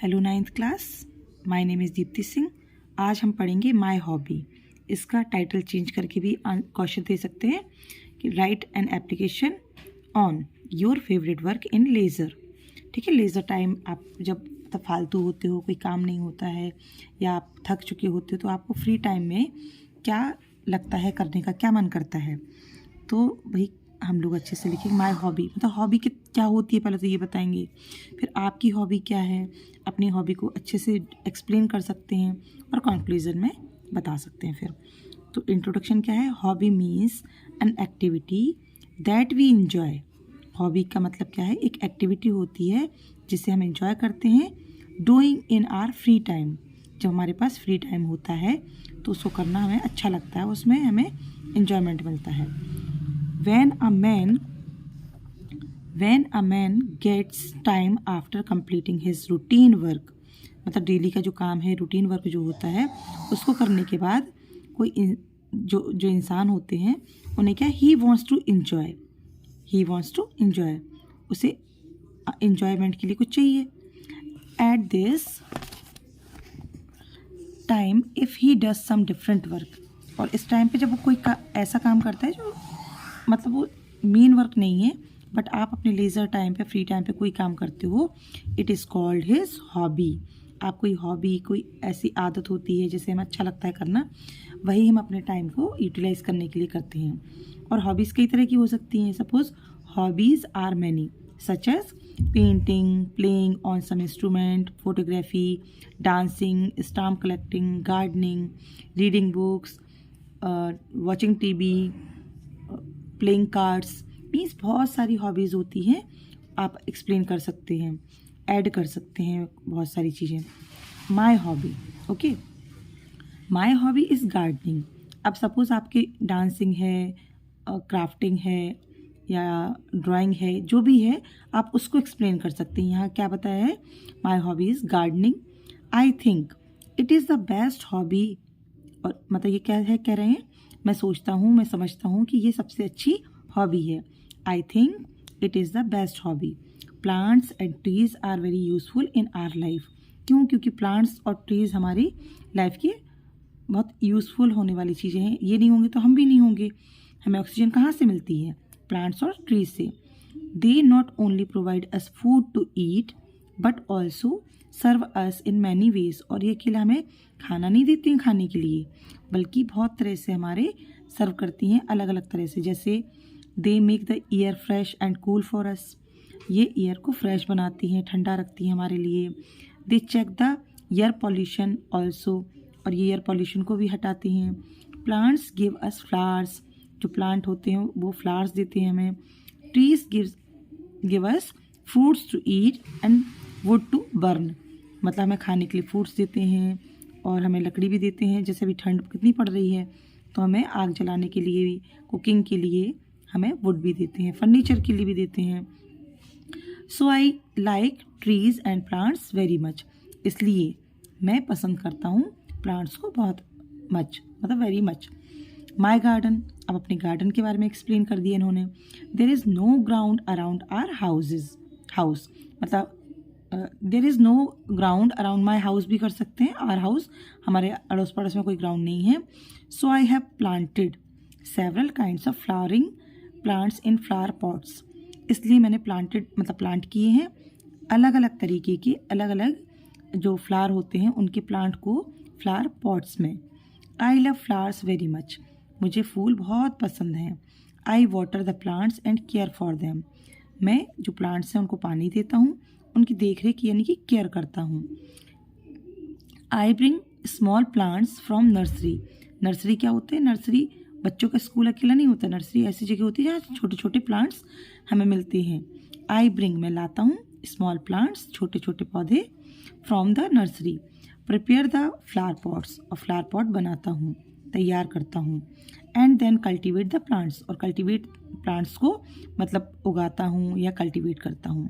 Hello ninth class, my name is Deepti Singh. आज हम पढ़ेंगे माय हॉबी। इसका टाइटल चेंज करके भी क्वेश्चन दे सकते हैं कि right an application on your favourite work in laser. ठीक है, लेज़र टाइम आप जब फालतू होते हो, कोई काम नहीं होता है या आप थक चुके होते हो, तो आपको फ्री टाइम में क्या लगता है करने का, क्या मन करता है, तो वही हम लोग अच्छे से लिखेंगे। माय हॉबी मतलब हॉबी क्या होती है पहले तो ये बताएंगे, फिर आपकी हॉबी क्या है, अपनी हॉबी को अच्छे से एक्सप्लेन कर सकते हैं और कंक्लूजन में बता सकते हैं। फिर तो इंट्रोडक्शन क्या है, hobby means an activity that we enjoy. Hobby का मतलब क्या है, एक एक्टिविटी होती है जिसे हम इंजॉय करते हैं, doing in our free time. जब हमारे पास फ्री टाइम होता है तो उसको करना हमें अच्छा लगता है, उसमें हमें इंजॉयमेंट मिलता है। When a man gets time after completing his routine work, मतलब डेली का जो काम है, रूटीन वर्क जो होता है, उसको करने के बाद जो इंसान होते हैं उन्हें क्या, he wants to enjoy, उसे enjoyment के लिए कुछ चाहिए। At this time if he does some different work, और इस टाइम पे जब वो कोई ऐसा काम करता है जो मतलब वो मेन वर्क नहीं है, बट आप अपने लेज़र टाइम पे, फ्री टाइम पे कोई काम करते हो, it is called his hobby. आप कोई हॉबी, कोई ऐसी आदत होती है जिसे हमें अच्छा लगता है करना, वही हम अपने टाइम को यूटिलाइज करने के लिए करते हैं। और हॉबीज़ कई तरह की हो सकती हैं। Suppose hobbies are many such as painting, playing on some instrument, photography, dancing, stamp collecting, gardening, reading books, watching TV, playing cards. Means बहुत सारी हॉबीज़ होती हैं, आप एक्सप्लेन कर सकते हैं, ऐड कर सकते हैं बहुत सारी चीज़ें। My hobby, okay, my hobby is gardening. अब सपोज़ आपकी डांसिंग है, क्राफ्टिंग है या ड्राइंग है, जो भी है आप उसको एक्सप्लेन कर सकते हैं। यहाँ क्या बताया है, my hobby is gardening. I think it is the best hobby, और मतलब ये क्या है, कह रहे हैं मैं सोचता हूँ, मैं समझता हूँ कि ये सबसे अच्छी हॉबी है। I think it is the best hobby. Plants and trees are very useful in our life. क्यों? क्योंकि प्लांट्स और ट्रीज़ हमारी लाइफ की बहुत यूज़फुल होने वाली चीज़ें हैं। ये नहीं होंगे तो हम भी नहीं होंगे। हमें ऑक्सीजन कहाँ से मिलती है? प्लांट्स और ट्रीज से। They not only provide us food to eat but also serve us in many ways. और ये अकेला हमें खाना नहीं देती हैं खाने के लिए, बल्कि बहुत तरह से हमारे सर्व करती हैं, अलग अलग तरह से। जैसे they make the air fresh and cool for us. ये एयर को फ्रेश बनाती हैं, ठंडा रखती हैं हमारे लिए। They check the air pollution also, और ये एयर पॉल्यूशन को भी हटाती हैं। Plants give us flowers. जो प्लांट होते हैं वो फ्लावर्स देते हैं हमें। Trees give us fruits to eat and wood to burn. मतलब हमें खाने के लिए फ्रूट्स देते हैं और हमें लकड़ी भी देते हैं। जैसे अभी ठंड कितनी पड़ रही है तो हमें आग जलाने के लिए भी, कुकिंग के लिए हमें वुड भी देते हैं, फर्नीचर के लिए भी देते हैं। So I like trees and plants very much. इसलिए मैं पसंद करता हूँ प्लांट्स को बहुत मच, मतलब वेरी मच। माई गार्डन, अब अपने गार्डन के बारे में एक्सप्लेन कर दिया इन्होंने। There is no ground around our house, मतलब there is no ground around my house भी कर सकते हैं। आर हाउस, हमारे अड़ोस पड़ोस में कोई ग्राउंड नहीं है। So I have planted several kinds of flowering plants in flower pots. इसलिए मैंने प्लांट किए हैं अलग अलग तरीके के, अलग अलग जो फ्लावर होते हैं उनके प्लांट को फ्लावर पॉट्स में। I love flowers very much. मुझे फूल बहुत पसंद हैं। I water the plants and care for them. मैं जो प्लांट्स हैं उनको पानी देता हूँ, उनकी देख रेख यानी कि केयर करता हूँ। I bring small plants from nursery. Nursery क्या होते हैं? नर्सरी बच्चों का स्कूल अकेला नहीं होता, नर्सरी ऐसी जगह होती है जहाँ छोटे छोटे प्लांट्स हमें मिलते हैं। आई ब्रिंग, मैं लाता हूँ, स्मॉल प्लांट्स, छोटे छोटे पौधे, from the nursery. Prepare the flower pots, और फ्लावर पॉट बनाता हूँ, तैयार करता हूँ। And then cultivate the plants, और कल्टिवेट प्लांट्स को मतलब उगाता हूँ या कल्टिवेट करता हूँ।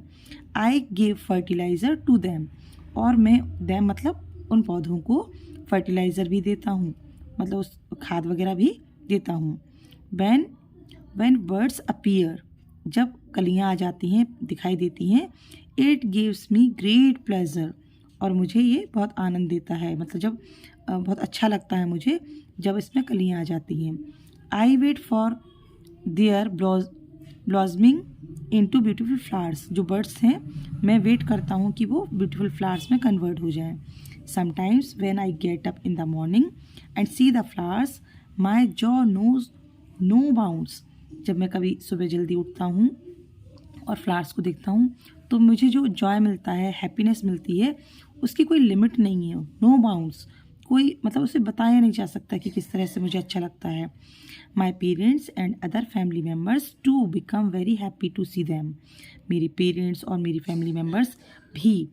I give fertiliser to them, और मैं देम मतलब उन पौधों को फर्टिलाइज़र भी देता हूँ, मतलब उस खाद वगैरह भी देता हूँ। when birds appear, जब कलियाँ आ जाती हैं, दिखाई देती हैं, it gives me great pleasure, और मुझे ये बहुत आनंद देता है, मतलब जब बहुत अच्छा लगता है मुझे जब इसमें कलियाँ आ जाती हैं। I wait for their blossoming into beautiful flowers. जो बर्ड्स हैं मैं वेट करता हूँ कि वो ब्यूटीफुल फ्लावर्स में कन्वर्ट हो जाएं। Sometimes when I get up in the morning and see the flowers my joy knows no bounds. जब मैं कभी सुबह जल्दी उठता हूँ और फ्लावर्स को देखता हूँ तो मुझे जो जॉय मिलता है, हैप्पीनेस मिलती है, उसकी कोई लिमिट नहीं है, नो बाउंड्स। कोई मतलब उसे बताया नहीं जा सकता कि किस तरह से मुझे अच्छा लगता है। My parents and other family members to become very happy to see them. मेरे पेरेंट्स और मेरी फैमिली मेम्बर्स भी,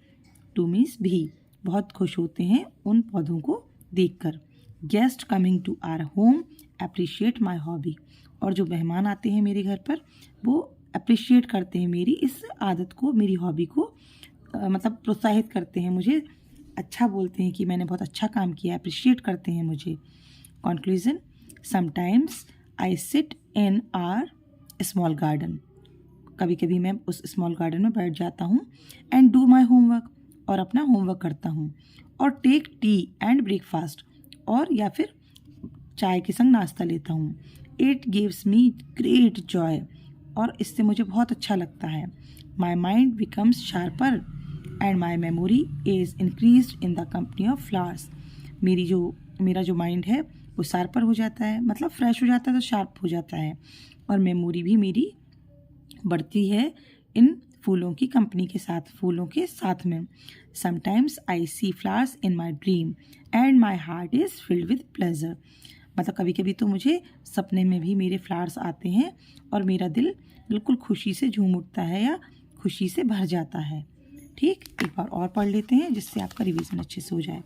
टू मीन्स भी, बहुत खुश होते हैं उन पौधों को देखकर। Guest coming to our home appreciate my hobby. और जो मेहमान आते हैं मेरे घर पर वो अप्रिशिएट करते हैं मेरी इस आदत को, मेरी हॉबी को, मतलब प्रोत्साहित करते हैं मुझे, अच्छा बोलते हैं कि मैंने बहुत अच्छा काम किया, अप्रिशिएट करते हैं मुझे। Conclusion, sometimes I sit in are small garden. कभी कभी मैं उस स्मॉल गार्डन में बैठ जाता हूँ एंड डू माई होमवर्क, और अपना होमवर्क करता हूँ, और टेक टी एंड ब्रेकफास्ट, और या फिर चाय के संग नाश्ता लेता हूँ। It gives me great Joy, और इससे मुझे बहुत अच्छा लगता है। My mind becomes sharper and my memory is increased in the company of flowers. मेरा जो माइंड है वो शार्पर हो जाता है, मतलब फ्रेश हो जाता है तो शार्प हो जाता है, और मेमोरी भी मेरी बढ़ती है इन फूलों की कंपनी के साथ, फूलों के साथ में। Sometimes I see flowers in my dream and my heart is filled with pleasure. मतलब कभी कभी तो मुझे सपने में भी मेरे फ्लावर्स आते हैं और मेरा दिल बिल्कुल खुशी से झूम उठता है या खुशी से भर जाता है। ठीक, एक बार और पढ़ लेते हैं जिससे आपका रिवीजन अच्छे से हो जाए।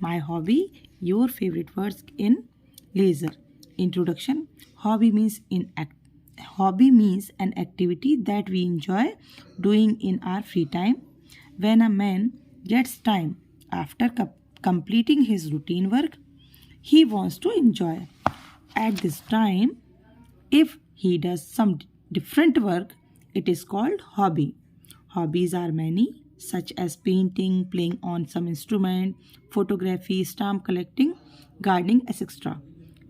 My hobby, your favourite words in leisure. Introduction, hobby means an activity that we enjoy doing in our free time. When a man gets time after completing his routine work, he wants to enjoy. At this time, if he does some different work, it is called hobby. Hobbies are many, such as painting, playing on some instrument, photography, stamp collecting, gardening, etc.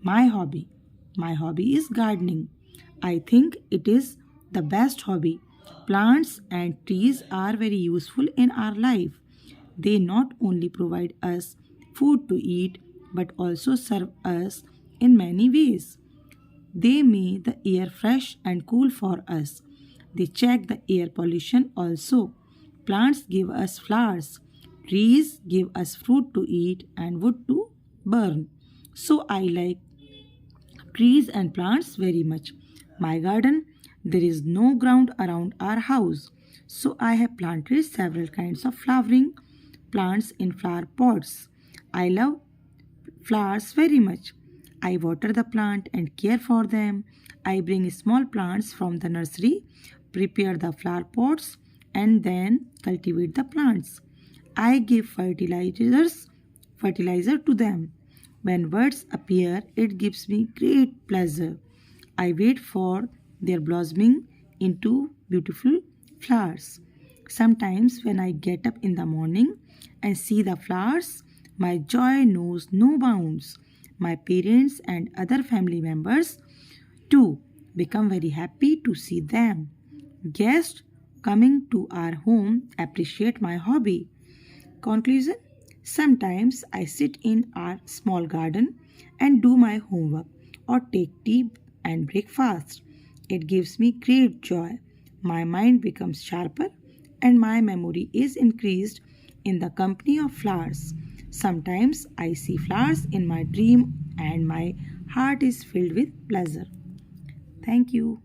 My hobby is gardening. I think it is the best hobby. Plants and trees are very useful in our life. They not only provide us food to eat, but also serve us in many ways. They make the air fresh and cool for us. They check the air pollution also. Plants give us flowers. Trees give us fruit to eat and wood to burn. So I like trees and plants very much. My garden, there is no ground around our house, so I have planted several kinds of flowering plants in flower pots. I love flowers very much. I water the plant and care for them. I bring small plants from the nursery, prepare the flower pots, and then cultivate the plants. I give fertilizer to them. When birds appear, it gives me great pleasure. I wait for their blossoming into beautiful flowers. Sometimes when I get up in the morning and see the flowers, my joy knows no bounds. My parents and other family members too become very happy to see them. Guests coming to our home appreciate my hobby. Conclusion, sometimes I sit in our small garden and do my homework or take tea and breakfast. It gives me great joy. My mind becomes sharper and my memory is increased in the company of flowers. Sometimes I see flowers in my dream and my heart is filled with pleasure. Thank you.